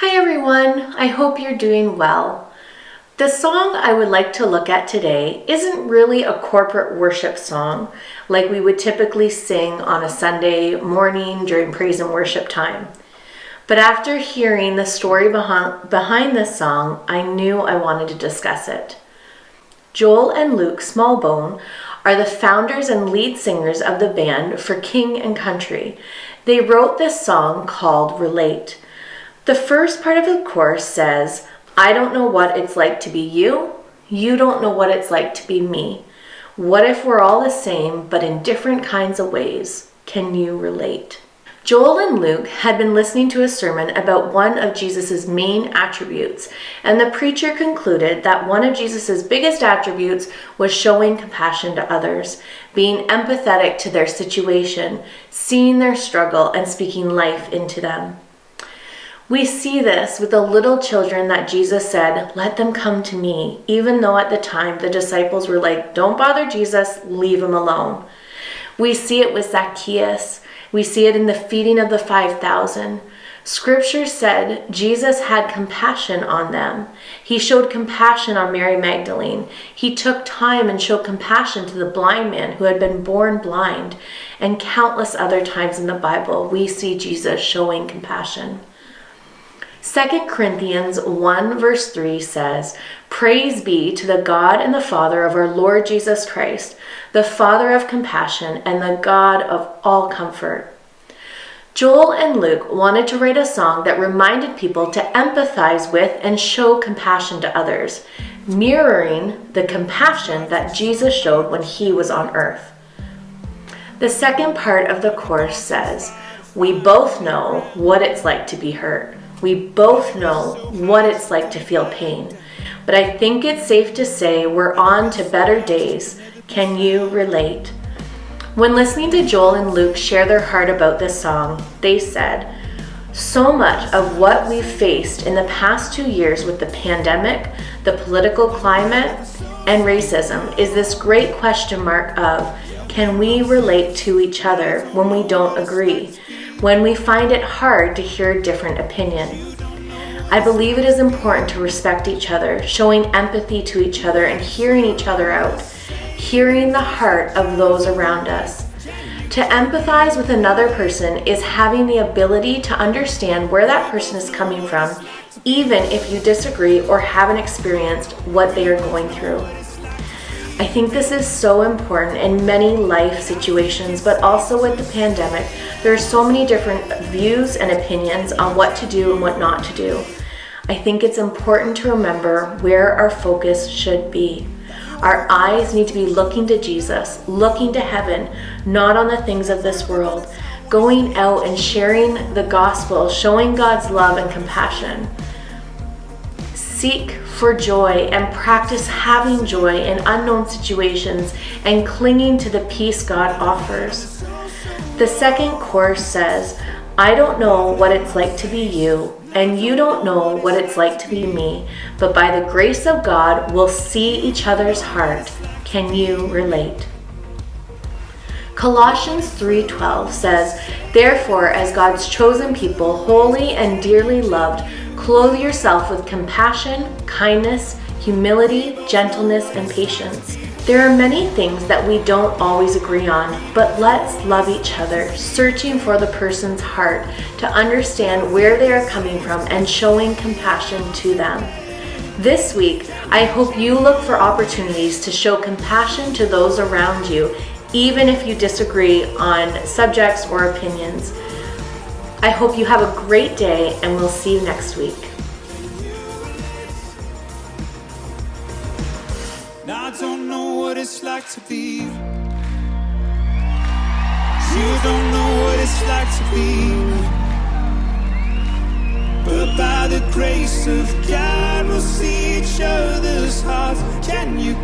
Hi everyone, I hope you're doing well. The song I would like to look at today isn't really a corporate worship song like we would typically sing on a Sunday morning during praise and worship time. But after hearing the story behind this song, I knew I wanted to discuss it. Joel and Luke Smallbone are the founders and lead singers of the band For King and Country. They wrote this song called Relate. The first part of the chorus says, I don't know what it's like to be you. You don't know what it's like to be me. What if we're all the same, but in different kinds of ways? Can you relate? Joel and Luke had been listening to a sermon about one of Jesus' main attributes, and the preacher concluded that one of Jesus' biggest attributes was showing compassion to others, being empathetic to their situation, seeing their struggle, and speaking life into them. We see this with the little children that Jesus said, let them come to me, even though at the time the disciples were like, don't bother Jesus, leave him alone. We see it with Zacchaeus. We see it in the feeding of the 5,000. Scripture said Jesus had compassion on them. He showed compassion on Mary Magdalene. He took time and showed compassion to the blind man who had been born blind. And countless other times in the Bible, we see Jesus showing compassion. 2 Corinthians 1 verse 3 says, Praise be to the God and the Father of our Lord Jesus Christ, the Father of compassion and the God of all comfort. Joel and Luke wanted to write a song that reminded people to empathize with and show compassion to others, mirroring the compassion that Jesus showed when he was on earth. The second part of the chorus says, We both know what it's like to be hurt. We both know what it's like to feel pain. But I think it's safe to say we're on to better days. Can you relate? When listening to Joel and Luke share their heart about this song, they said, so much of what we've faced in the past 2 years with the pandemic, the political climate, and racism is this great question mark of, can we relate to each other when we don't agree? When we find it hard to hear a different opinion. I believe it is important to respect each other, showing empathy to each other and hearing each other out, hearing the heart of those around us. To empathize with another person is having the ability to understand where that person is coming from, even if you disagree or haven't experienced what they are going through. I think this is so important in many life situations, but also with the pandemic. There are so many different views and opinions on what to do and what not to do. I think it's important to remember where our focus should be. Our eyes need to be looking to Jesus, looking to heaven, not on the things of this world, going out and sharing the gospel, showing God's love and compassion. Seek for joy and practice having joy in unknown situations and clinging to the peace God offers. The second chorus says, I don't know what it's like to be you, and you don't know what it's like to be me, but by the grace of God, we'll see each other's heart. Can you relate? Colossians 3:12 says, Therefore, as God's chosen people, holy and dearly loved, clothe yourself with compassion, kindness, humility, gentleness, and patience. There are many things that we don't always agree on, but let's love each other, searching for the person's heart to understand where they are coming from and showing compassion to them. This week, I hope you look for opportunities to show compassion to those around you, even if you disagree on subjects or opinions. I hope you have a great day, and we'll see you next week. Now I don't know what it's like to be you. You don't know what it's like to be me. But by the grace of God, we'll see each other's hearts. Can you